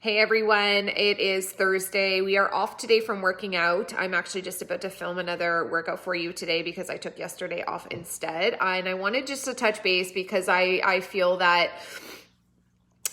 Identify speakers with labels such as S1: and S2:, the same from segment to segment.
S1: Hey everyone, it is Thursday. We are off today from working out. I'm actually just about to film another workout for you today because I took yesterday off instead. And I wanted just to touch base because I feel that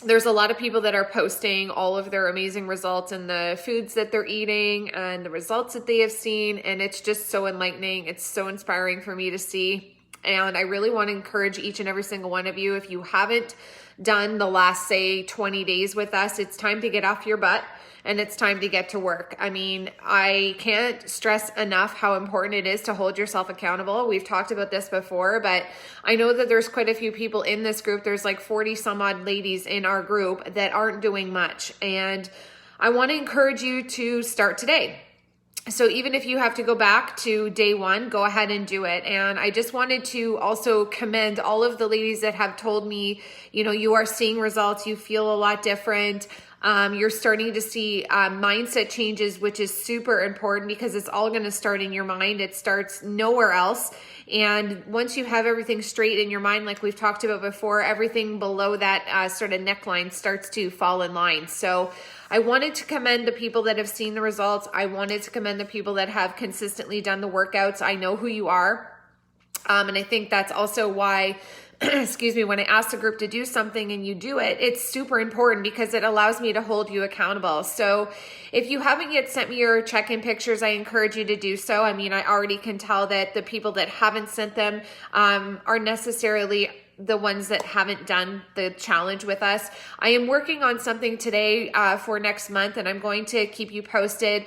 S1: there's a lot of people that are posting all of their amazing results and the foods that they're eating and the results that they have seen. And it's just so enlightening. It's so inspiring for me to see. And I really want to encourage each and every single one of you, if you haven't done the last, say, 20 days with us, it's time to get off your butt and it's time to get to work. I mean, I can't stress enough how important it is to hold yourself accountable. We've talked about this before, but I know that there's quite a few people in this group. There's like 40 some odd ladies in our group that aren't doing much. And I want to encourage you to start today. So even if you have to go back to day one, go ahead and do it. And I just wanted to also commend all of the ladies that have told me, you are seeing results, you feel a lot different. You're starting to see mindset changes, which is super important because it's all going to start in your mind. It starts nowhere else. And once you have everything straight in your mind, like we've talked about before, everything below that sort of neckline starts to fall in line. So I wanted to commend the people that have seen the results. I wanted to commend the people that have consistently done the workouts. I know who you are. And I think that's also why, excuse me, when I ask the group to do something and you do it, it's super important because it allows me to hold you accountable. So if you haven't yet sent me your check-in pictures, I encourage you to do so. I mean, I already can tell that the people that haven't sent them are necessarily the ones that haven't done the challenge with us. I am working on something today for next month, and I'm going to keep you posted.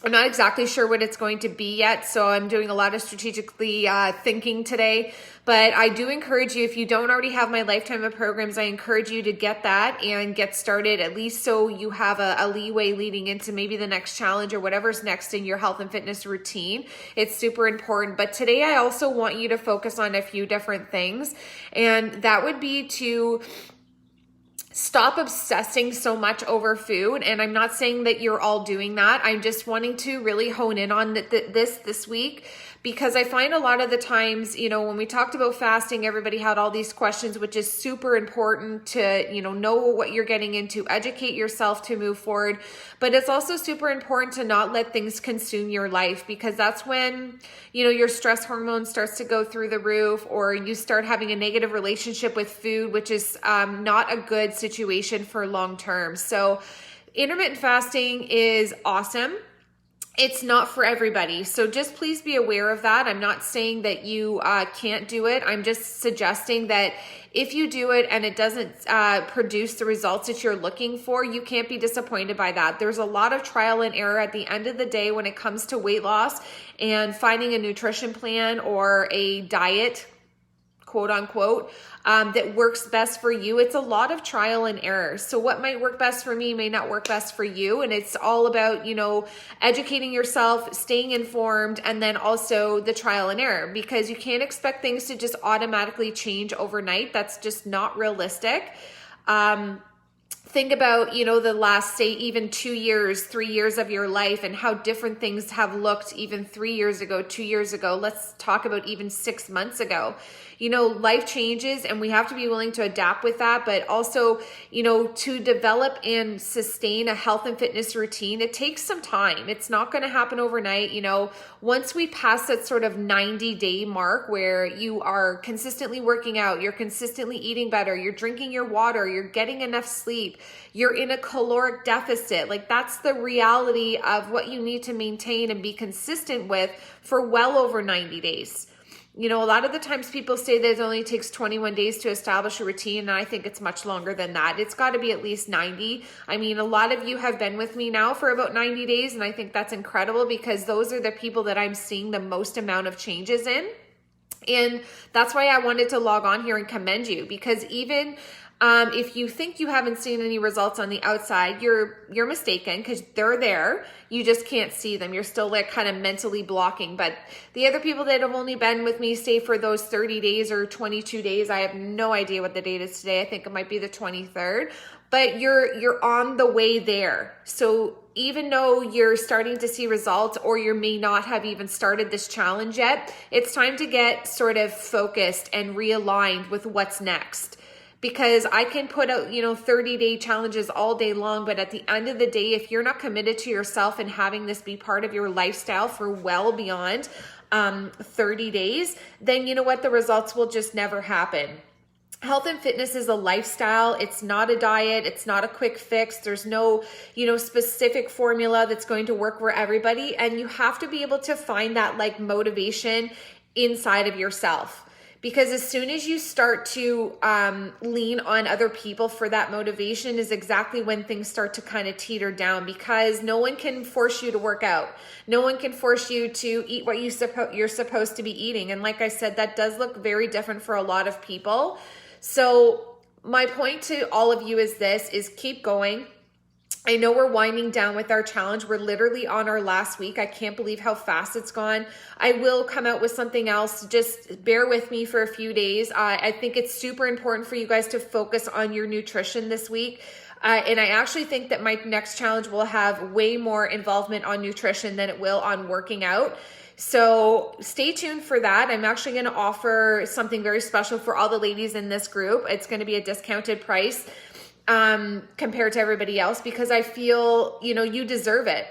S1: I'm not exactly sure what it's going to be yet, so I'm doing a lot of strategically thinking today. But I do encourage you, if you don't already have my lifetime of programs, I encourage you to get that and get started, at least so you have a leeway leading into maybe the next challenge or whatever's next in your health and fitness routine. It's super important. But today I also want you to focus on a few different things, and that would be to stop obsessing so much over food. And I'm not saying that you're all doing that. I'm just wanting to really hone in on this week, because I find a lot of the times, when we talked about fasting, everybody had all these questions, which is super important to, know what you're getting into, educate yourself to move forward. But it's also super important to not let things consume your life, because that's when, your stress hormone starts to go through the roof, or you start having a negative relationship with food, which is not a good situation for long term. So intermittent fasting is awesome. It's not for everybody. So just please be aware of that. I'm not saying that you can't do it. I'm just suggesting that if you do it and it doesn't produce the results that you're looking for, you can't be disappointed by that. There's a lot of trial and error at the end of the day when it comes to weight loss and finding a nutrition plan or a diet, quote unquote, that works best for you. It's a lot of trial and error. So what might work best for me may not work best for you. And it's all about, educating yourself, staying informed, and then also the trial and error, because you can't expect things to just automatically change overnight. That's just not realistic. Think about, the last, say, even 2 years, 3 years of your life and how different things have looked even 3 years ago, 2 years ago. Let's talk about even 6 months ago. Life changes and we have to be willing to adapt with that. But also, to develop and sustain a health and fitness routine, it takes some time. It's not going to happen overnight. Once we pass that sort of 90-day mark where you are consistently working out, you're consistently eating better, you're drinking your water, you're getting enough sleep, you're in a caloric deficit. Like, that's the reality of what you need to maintain and be consistent with for well over 90 days. A lot of the times people say that it only takes 21 days to establish a routine, and I think it's much longer than that. It's got to be at least 90. I mean, a lot of you have been with me now for about 90 days, and I think that's incredible because those are the people that I'm seeing the most amount of changes in. And that's why I wanted to log on here and commend you, because even if you think you haven't seen any results on the outside, you're mistaken, because they're there. You just can't see them. You're still like kind of mentally blocking. But the other people that have only been with me, say for those 30 days or 22 days, I have no idea what the date is today. I think it might be the 23rd, but you're on the way there. So even though you're starting to see results, or you may not have even started this challenge yet, it's time to get sort of focused and realigned with what's next. because I can put out, 30-day challenges all day long. But at the end of the day, if you're not committed to yourself and having this be part of your lifestyle for well beyond 30 days, then you know what? The results will just never happen. Health and fitness is a lifestyle. It's not a diet. It's not a quick fix. There's no, specific formula that's going to work for everybody. And you have to be able to find that like motivation inside of yourself. Because as soon as you start to lean on other people for that motivation is exactly when things start to kind of teeter down, because no one can force you to work out. No one can force you to eat what you're supposed to be eating. And like I said, that does look very different for a lot of people. So my point to all of you is keep going. I know we're winding down with our challenge. We're literally on our last week. I can't believe how fast it's gone. I will come out with something else. Just bear with me for a few days. I think it's super important for you guys to focus on your nutrition this week. And I actually think that my next challenge will have way more involvement on nutrition than it will on working out. So stay tuned for that. I'm actually going to offer something very special for all the ladies in this group. It's going to be a discounted price compared to everybody else, because I feel, you deserve it.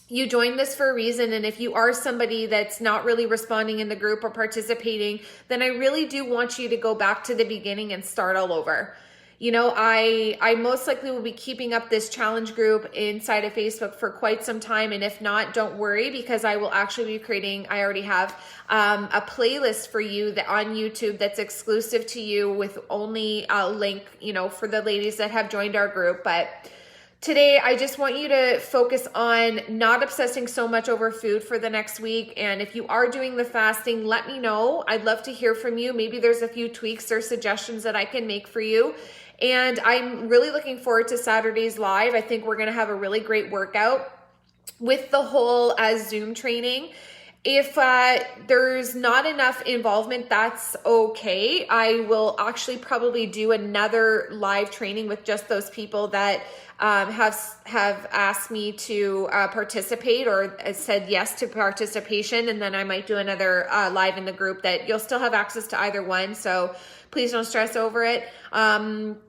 S1: You joined this for a reason. And if you are somebody that's not really responding in the group or participating, then I really do want you to go back to the beginning and start all over. I most likely will be keeping up this challenge group inside of Facebook for quite some time. And if not, don't worry, because I will actually be I already have a playlist for you that on YouTube that's exclusive to you with only a link, for the ladies that have joined our group. But today, I just want you to focus on not obsessing so much over food for the next week. And if you are doing the fasting, let me know. I'd love to hear from you. Maybe there's a few tweaks or suggestions that I can make for you. And I'm really looking forward to Saturday's live. I think we're going to have a really great workout with the whole Zoom training. If there's not enough involvement, that's okay. I will actually probably do another live training with just those people that have asked me to participate or said yes to participation. And then I might do another live in the group that you'll still have access to either one. So please don't stress over it.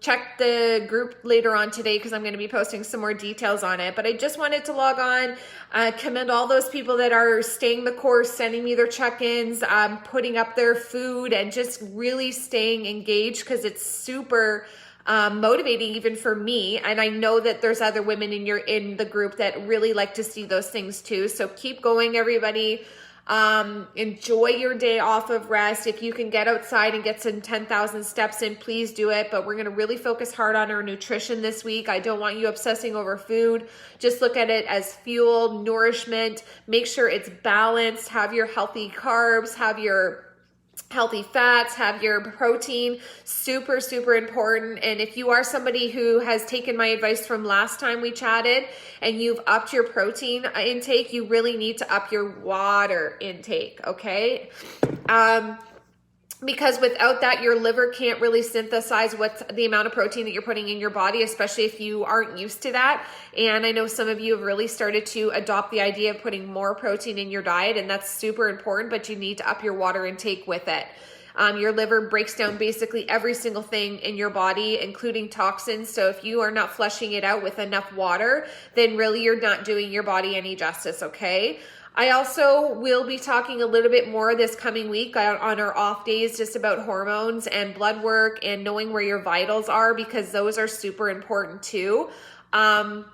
S1: Check the group later on today, because I'm going to be posting some more details on it. But I just wanted to log on, commend all those people that are staying the course, sending me their check-ins, putting up their food, and just really staying engaged, because it's super motivating even for me. And I know that there's other women in the group that really like to see those things too. So keep going, everybody. Enjoy your day off of rest. If you can get outside and get some 10,000 steps in, please do it. But we're going to really focus hard on our nutrition this week. I don't want you obsessing over food. Just look at it as fuel, nourishment. Make sure it's balanced. Have your healthy carbs, have your healthy fats, have your protein. Super, super important. And if you are somebody who has taken my advice from last time we chatted and you've upped your protein intake, you really need to up your water intake, okay? Because without that, your liver can't really synthesize what's the amount of protein that you're putting in your body, especially if you aren't used to that. And I know some of you have really started to adopt the idea of putting more protein in your diet, and that's super important, but you need to up your water intake with it. Your liver breaks down basically every single thing in your body, including toxins. So if you are not flushing it out with enough water, then really you're not doing your body any justice, okay? I also will be talking a little bit more this coming week on our off days just about hormones and blood work and knowing where your vitals are, because those are super important too. That's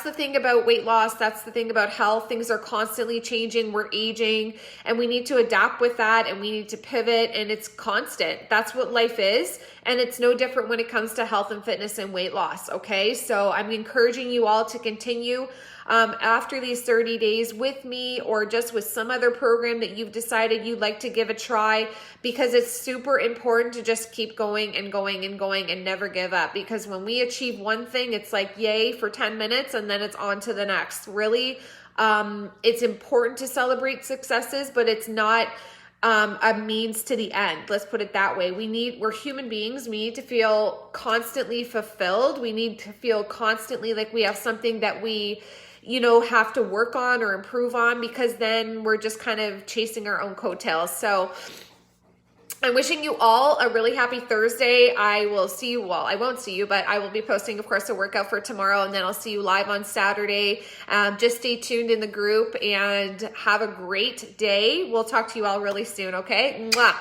S1: the thing about weight loss. That's the thing about health. Things are constantly changing. We're aging and we need to adapt with that, and we need to pivot, and it's constant. That's what life is. And it's no different when it comes to health and fitness and weight loss. Okay. So I'm encouraging you all to continue after these 30 days with me, or just with some other program that you've decided you'd like to give a try, because it's super important to just keep going and going and going and never give up. Because when we achieve one thing, it's like yay for 10 minutes and then it's on to the next. Really, it's important to celebrate successes, but it's not a means to the end. Let's put it that way. We're human beings. We need to feel constantly fulfilled. We need to feel constantly like we have something that we have to work on or improve on, because then we're just kind of chasing our own coattails. So I'm wishing you all a really happy Thursday. I will see you, well, I won't see you, but I will be posting, of course, a workout for tomorrow, and then I'll see you live on Saturday. Just stay tuned in the group and have a great day. We'll talk to you all really soon, okay? Mwah.